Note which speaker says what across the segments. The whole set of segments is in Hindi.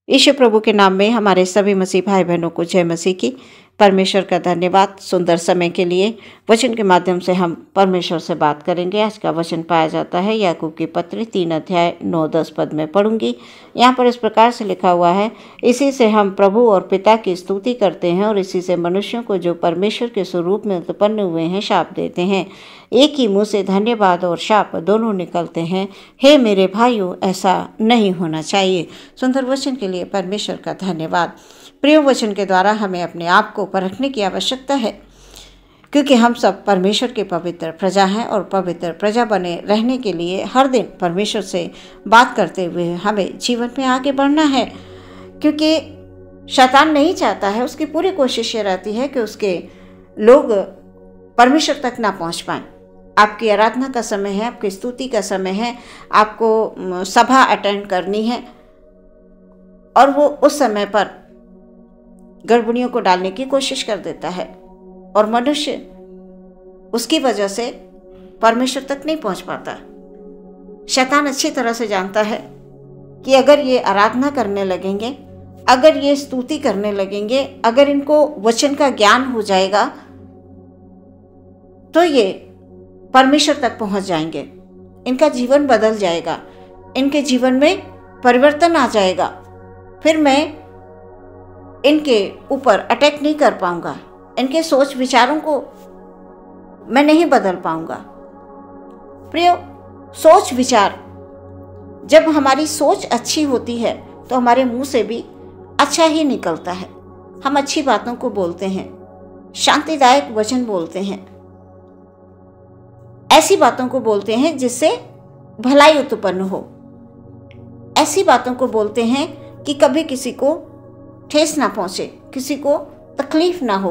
Speaker 1: ईशु प्रभु के नाम में हमारे सभी मसीह भाई बहनों को जय मसीह की। परमेश्वर का धन्यवाद सुंदर समय के लिए। वचन के माध्यम से हम परमेश्वर से बात करेंगे। आज का वचन पाया जाता है याकूब की पत्री 3 अध्याय 9-10 पद में पढ़ूंगी। यहाँ पर इस प्रकार से लिखा हुआ है, इसी से हम प्रभु और पिता की स्तुति करते हैं और इसी से मनुष्यों को जो परमेश्वर के स्वरूप में उत्पन्न हुए हैं शाप देते हैं। एक ही मुँह से धन्यवाद और शाप दोनों निकलते हैं। हे मेरे भाइयों, ऐसा नहीं होना चाहिए। सुंदर वचन के लिए परमेश्वर का धन्यवाद। प्रिय वचन के द्वारा हमें अपने आप को परखने की आवश्यकता है, क्योंकि हम सब परमेश्वर के पवित्र प्रजा हैं और पवित्र प्रजा बने रहने के लिए हर दिन परमेश्वर से बात करते हुए हमें जीवन में आगे बढ़ना है। क्योंकि शैतान नहीं चाहता है, उसकी पूरी कोशिश ये रहती है कि उसके लोग परमेश्वर तक ना पहुंच पाएं। आपकी आराधना का समय है, आपकी स्तुति का समय है, आपको सभा अटेंड करनी है और वो उस समय पर गड़बड़ियों को डालने की कोशिश कर देता है और मनुष्य उसकी वजह से परमेश्वर तक नहीं पहुंच पाता। शैतान अच्छी तरह से जानता है कि अगर ये आराधना करने लगेंगे, अगर ये स्तुति करने लगेंगे, अगर इनको वचन का ज्ञान हो जाएगा तो ये परमेश्वर तक पहुंच जाएंगे, इनका जीवन बदल जाएगा, इनके जीवन में परिवर्तन आ जाएगा। फिर मैं इनके ऊपर अटैक नहीं कर पाऊंगा, इनके सोच विचारों को मैं नहीं बदल पाऊंगा। प्रियो, सोच विचार, जब हमारी सोच अच्छी होती है तो हमारे मुंह से भी अच्छा ही निकलता है। हम अच्छी बातों को बोलते हैं, शांतिदायक वचन बोलते हैं, ऐसी बातों को बोलते हैं जिससे भलाई उत्पन्न हो। ऐसी बातों को बोलते हैं कि कभी किसी को ठेस ना पहुंचे, किसी को तकलीफ ना हो।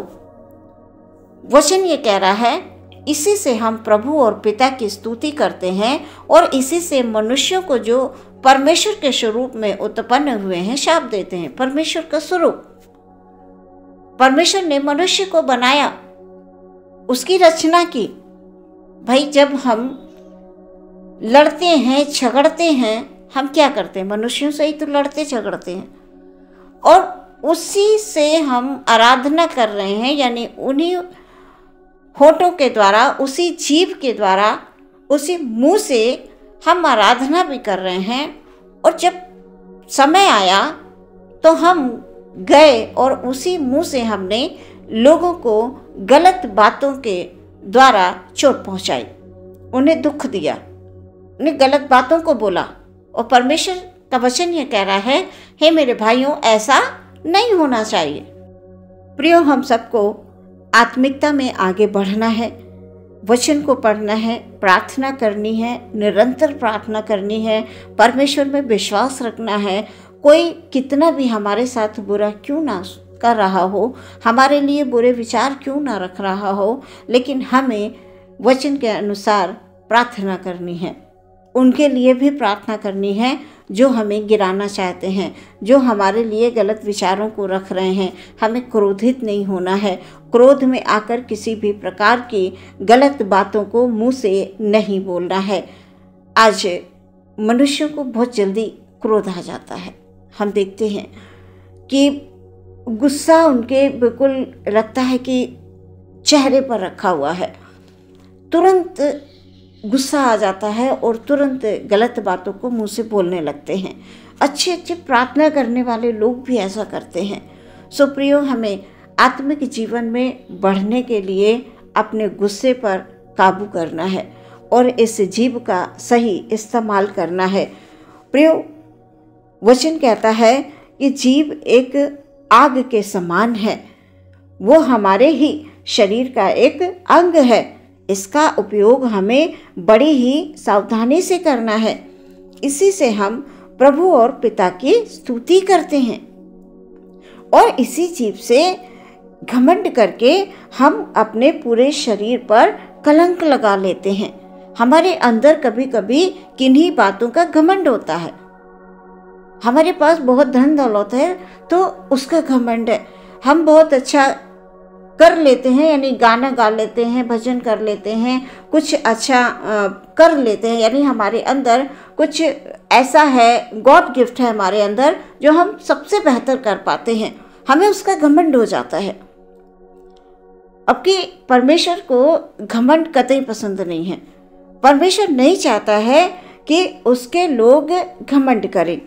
Speaker 1: वचन ये कह रहा है, इसी से हम प्रभु और पिता की स्तुति करते हैं और इसी से मनुष्यों को जो परमेश्वर के स्वरूप में उत्पन्न हुए हैं शाप देते हैं। परमेश्वर का स्वरूप, परमेश्वर ने मनुष्य को बनाया, उसकी रचना की। भाई, जब हम लड़ते हैं, झगड़ते हैं, हम क्या करते हैं? मनुष्यों से ही तो लड़ते झगड़ते हैं और उसी से हम आराधना कर रहे हैं, यानी उन्हीं होठों के द्वारा, उसी जीभ के द्वारा, उसी मुंह से हम आराधना भी कर रहे हैं। और जब समय आया तो हम गए और उसी मुंह से हमने लोगों को गलत बातों के द्वारा चोट पहुंचाई, उन्हें दुख दिया, उन्हें गलत बातों को बोला। और परमेश्वर का वचन ये कह रहा है, हे मेरे भाइयों, ऐसा नहीं होना चाहिए। प्रियो, हम सबको आत्मिकता में आगे बढ़ना है, वचन को पढ़ना है, प्रार्थना करनी है, निरंतर प्रार्थना करनी है, परमेश्वर में विश्वास रखना है। कोई कितना भी हमारे साथ बुरा क्यों ना कर रहा हो, हमारे लिए बुरे विचार क्यों ना रख रहा हो, लेकिन हमें वचन के अनुसार प्रार्थना करनी है। उनके लिए भी प्रार्थना करनी है जो हमें गिराना चाहते हैं, जो हमारे लिए गलत विचारों को रख रहे हैं। हमें क्रोधित नहीं होना है, क्रोध में आकर किसी भी प्रकार की गलत बातों को मुंह से नहीं बोलना है। आज मनुष्यों को बहुत जल्दी क्रोध आ जाता है। हम देखते हैं कि गुस्सा उनके बिल्कुल लगता है कि चेहरे पर रखा हुआ है, तुरंत गुस्सा आ जाता है और तुरंत गलत बातों को मुंह से बोलने लगते हैं। अच्छे अच्छे प्रार्थना करने वाले लोग भी ऐसा करते हैं। सो प्रियो, हमें आत्मिक जीवन में बढ़ने के लिए अपने गुस्से पर काबू करना है और इस जीभ का सही इस्तेमाल करना है। प्रियो, वचन कहता है कि जीभ एक आग के समान है, वो हमारे ही शरीर का एक अंग है। इसका उपयोग हमें बड़ी ही सावधानी से करना है। इसी से हम प्रभु और पिता की स्तुति करते हैं और इसी जीभ से घमंड करके हम अपने पूरे शरीर पर कलंक लगा लेते हैं। हमारे अंदर कभी कभी किन्हीं बातों का घमंड होता है। हमारे पास बहुत धन दौलत है तो उसका घमंड है, हम बहुत अच्छा कर लेते हैं, यानी गाना गा लेते हैं, भजन कर लेते हैं, कुछ अच्छा कर लेते हैं, यानी हमारे अंदर कुछ ऐसा है, गॉड गिफ्ट है हमारे अंदर जो हम सबसे बेहतर कर पाते हैं, हमें उसका घमंड हो जाता है। अब कि परमेश्वर को घमंड कतई पसंद नहीं है। परमेश्वर नहीं चाहता है कि उसके लोग घमंड करें।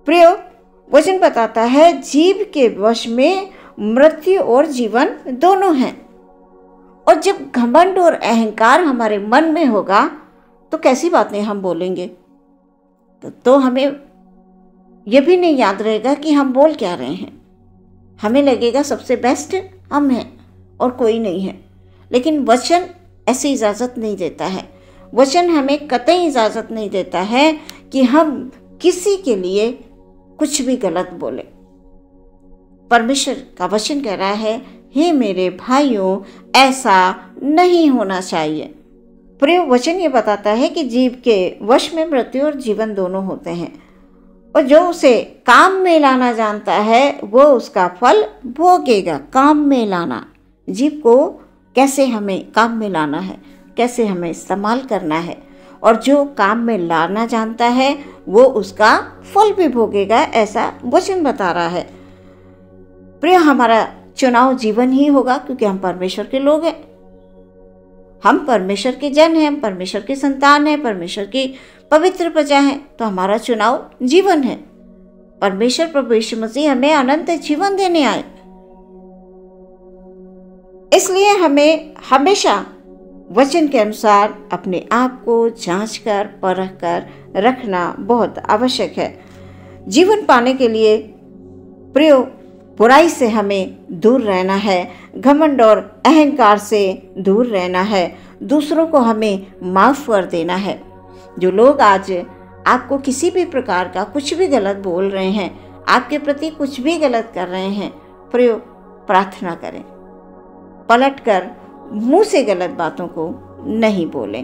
Speaker 1: प्रिय, वचन बताता है जीव के वश में मृत्यु और जीवन दोनों हैं। और जब घमंड और अहंकार हमारे मन में होगा तो कैसी बातें हम बोलेंगे, तो हमें यह भी नहीं याद रहेगा कि हम बोल क्या रहे हैं। हमें लगेगा सबसे बेस्ट हम हैं और कोई नहीं है। लेकिन वचन ऐसी इजाज़त नहीं देता है। वचन हमें कतई इजाज़त नहीं देता है कि हम किसी के लिए कुछ भी गलत बोले। परमेश्वर का वचन कह रहा है, हे मेरे भाइयों, ऐसा नहीं होना चाहिए। प्रिय, वचन ये बताता है कि जीव के वश में मृत्यु और जीवन दोनों होते हैं, और जो उसे काम में लाना जानता है वो उसका फल भोगेगा। काम में लाना, जीव को कैसे हमें काम में लाना है, कैसे हमें इस्तेमाल करना है, और जो काम में लाना जानता है वो उसका फल भी भोगेगा, ऐसा वचन बता रहा है। प्रिय, हमारा चुनाव जीवन ही होगा, क्योंकि हम परमेश्वर के लोग हैं, हम परमेश्वर के जन हैं, हम परमेश्वर की संतान हैं, परमेश्वर की पवित्र प्रजा हैं, तो हमारा चुनाव जीवन है। परमेश्वर प्रभु यीशु मसीह हमें अनंत जीवन देने आए, इसलिए हमें हमेशा वचन के अनुसार अपने आप को जांच कर परख कर रखना बहुत आवश्यक है। जीवन पाने के लिए प्रिय, बुराई से हमें दूर रहना है, घमंड और अहंकार से दूर रहना है, दूसरों को हमें माफ़ कर देना है। जो लोग आज आपको किसी भी प्रकार का कुछ भी गलत बोल रहे हैं, आपके प्रति कुछ भी गलत कर रहे हैं, प्रिय, प्रार्थना करें, पलटकर मुंह से गलत बातों को नहीं बोलें,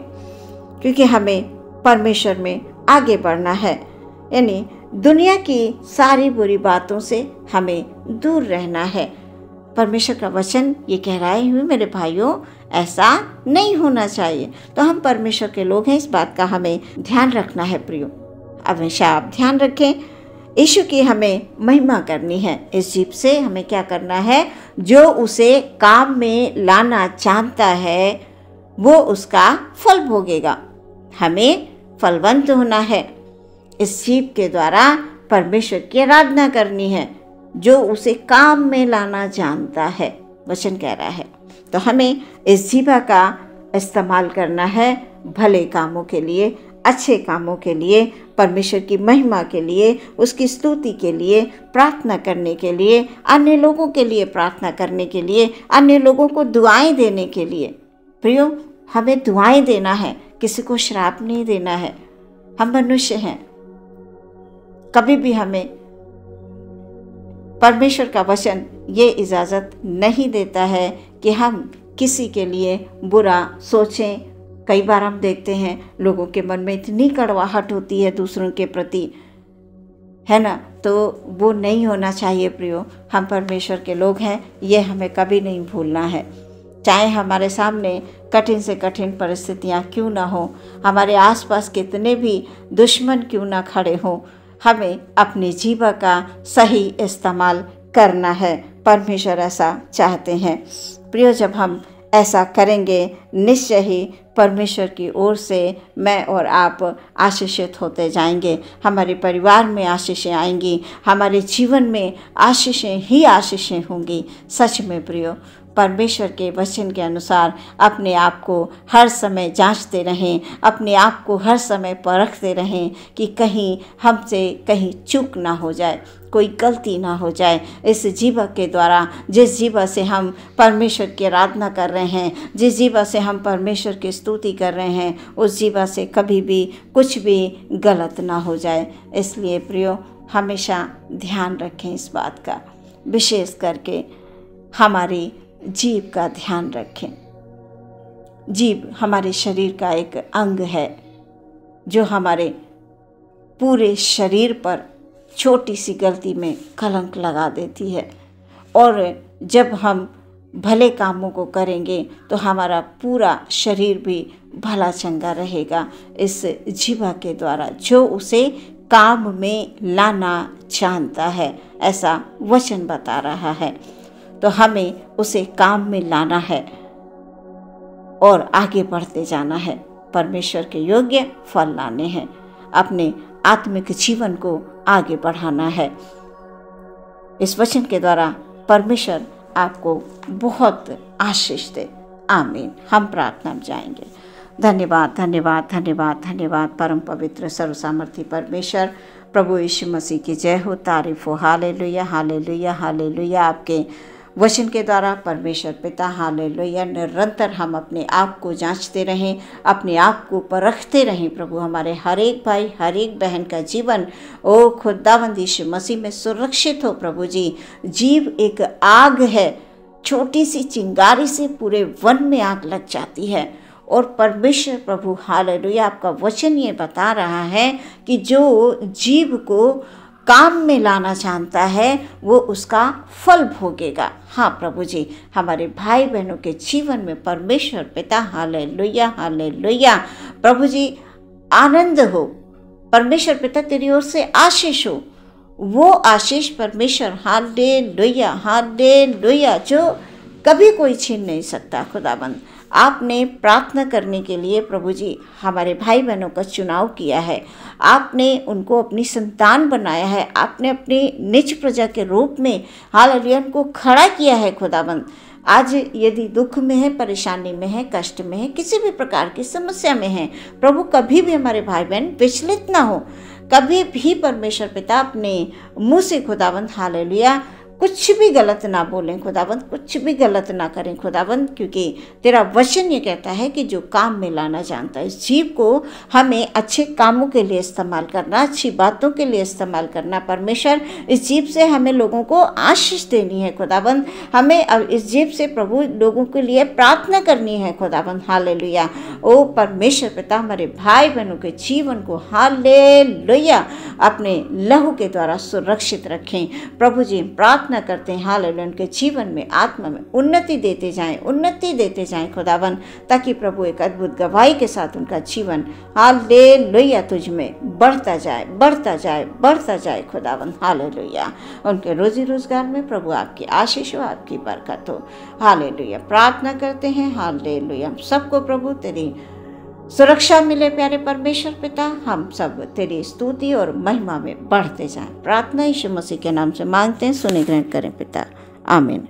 Speaker 1: क्योंकि हमें परमेश्वर में आगे बढ़ना है। यानी दुनिया की सारी बुरी बातों से हमें दूर रहना है। परमेश्वर का वचन ये कह रहा है, मेरे भाइयों, ऐसा नहीं होना चाहिए। तो हम परमेश्वर के लोग हैं, इस बात का हमें ध्यान रखना है। प्रियो, हमेशा आप ध्यान रखें, यीशु की हमें महिमा करनी है। इस जीव से हमें क्या करना है? जो उसे काम में लाना जानता है वो उसका फल भोगेगा। हमें फलवंत होना है। इस जीव के द्वारा परमेश्वर की आराधना करनी है, जो उसे काम में लाना जानता है, वचन कह रहा है। तो हमें इस जीवा का इस्तेमाल करना है भले कामों के लिए, अच्छे कामों के लिए, परमेश्वर की महिमा के लिए, उसकी स्तुति के लिए, प्रार्थना करने के लिए, अन्य लोगों के लिए प्रार्थना करने के लिए, अन्य लोगों को दुआएं देने के लिए। प्रियो, हमें दुआएं देना है, किसी को श्राप नहीं देना है। हम मनुष्य हैं, कभी भी हमें परमेश्वर का वचन ये इजाज़त नहीं देता है कि हम किसी के लिए बुरा सोचें। कई बार हम देखते हैं लोगों के मन में इतनी कड़वाहट होती है दूसरों के प्रति, है ना, तो वो नहीं होना चाहिए। प्रियो, हम परमेश्वर के लोग हैं, ये हमें कभी नहीं भूलना है। चाहे हमारे सामने कठिन से कठिन परिस्थितियाँ क्यों ना हो, हमारे आसपास कितने भी दुश्मन क्यों ना खड़े हों, हमें अपने जीवन का सही इस्तेमाल करना है। परमेश्वर ऐसा चाहते हैं। प्रियो, जब हम ऐसा करेंगे, निश्चय ही परमेश्वर की ओर से मैं और आप आशीषित होते जाएंगे। हमारे परिवार में आशीषें आएंगी, हमारे जीवन में आशीषें ही आशीषें होंगी। सच में प्रियो, परमेश्वर के वचन के अनुसार अपने आप को हर समय जांचते रहें, अपने आप को हर समय परखते रहें कि कहीं हमसे कहीं चूक ना हो जाए, कोई गलती ना हो जाए। इस जीवा के द्वारा, जिस जीवा से हम परमेश्वर की आराधना कर रहे हैं, जिस जीवा से हम परमेश्वर की स्तुति कर रहे हैं, उस जीवा से कभी भी कुछ भी गलत ना हो जाए। इसलिए प्रियो, हमेशा ध्यान रखें इस बात का, विशेष करके हमारी जीभ का ध्यान रखें। जीभ हमारे शरीर का एक अंग है जो हमारे पूरे शरीर पर छोटी सी गलती में कलंक लगा देती है। और जब हम भले कामों को करेंगे तो हमारा पूरा शरीर भी भला चंगा रहेगा इस जीवा के द्वारा, जो उसे काम में लाना जानता है, ऐसा वचन बता रहा है। तो हमें उसे काम में लाना है और आगे बढ़ते जाना है, परमेश्वर के योग्य फल लाने हैं, अपने आत्मिक जीवन को आगे बढ़ाना है। इस वचन के द्वारा परमेश्वर आपको बहुत आशीष दे। आमीन। हम प्रार्थना में जाएंगे। धन्यवाद धन्यवाद धन्यवाद धन्यवाद परम पवित्र सर्वसामर्थी परमेश्वर, प्रभु यीशु मसीह की जय हो, तारीफ हो। Hallelujah hallelujah hallelujah. आपके वचन के द्वारा परमेश्वर पिता हालेलुया, निरंतर हम अपने आप को जांचते रहें, अपने आप को परखते रहें प्रभु। हमारे हर एक भाई हर एक बहन का जीवन ओ खुदावंद यीशु मसीह में सुरक्षित हो प्रभु जी। जीव एक आग है, छोटी सी चिंगारी से पूरे वन में आग लग जाती है। और परमेश्वर प्रभु हालेलुया, आपका वचन ये बता रहा है कि जो जीव को काम में लाना चाहता है वो उसका फल भोगेगा। हाँ प्रभु जी, हमारे भाई बहनों के जीवन में परमेश्वर पिता हालेलुया हालेलुया प्रभु जी आनंद हो। परमेश्वर पिता तेरी ओर से आशीष हो, वो आशीष परमेश्वर हालेलुया हालेलुया जो कभी कोई छीन नहीं सकता। खुदाबंद, आपने प्रार्थना करने के लिए प्रभु जी हमारे भाई बहनों का चुनाव किया है, आपने उनको अपनी संतान बनाया है, आपने अपनी निज प्रजा के रूप में हालेलुया उनको खड़ा किया है। खुदाबंद, आज यदि दुख में है, परेशानी में है, कष्ट में है, किसी भी प्रकार की समस्या में है प्रभु, कभी भी हमारे भाई बहन विचलित ना हो, कभी भी परमेश्वर पिता अपने मुँह से खुदाबंद हालेलुया कुछ भी गलत ना बोलें खुदाबंद, कुछ भी गलत ना करें खुदाबंद, क्योंकि तेरा वचन ये कहता है कि जो काम में लाना जानता है, इस जीव को हमें अच्छे कामों के लिए इस्तेमाल करना, अच्छी बातों के लिए इस्तेमाल करना। परमेश्वर, इस जीव से हमें लोगों को आशीष देनी है खुदाबंद, हमें अब इस जीव से प्रभु लोगों के लिए प्रार्थना करनी है खुदाबंद हालेलुया। ओ परमेश्वर पिता, हमारे भाई बहनों के जीवन को हालेलुया अपने लहू के द्वारा सुरक्षित रखें प्रभु जी। प्रार्थना करते हैं हालेलुया उनके जीवन में, आत्मा में उन्नति देते जाएं खुदावन, ताकि प्रभु एक अद्भुत गवाही के साथ उनका जीवन हालेलुया तुझ में बढ़ता जाए खुदावन हालेलुया। उनके रोजी रोजगार में प्रभु आपकी आशीष हो, आपकी बरकत हो हालेलुया। प्रार्थना करते हैं हालेलुया, सबको प्रभु तेरी सुरक्षा मिले प्यारे परमेश्वर पिता, हम सब तेरी स्तुति और महिमा में बढ़ते जाएं। प्रार्थना यीशु मसीह के नाम से मांगते हैं, सुने ग्रहण करें पिता, आमीन।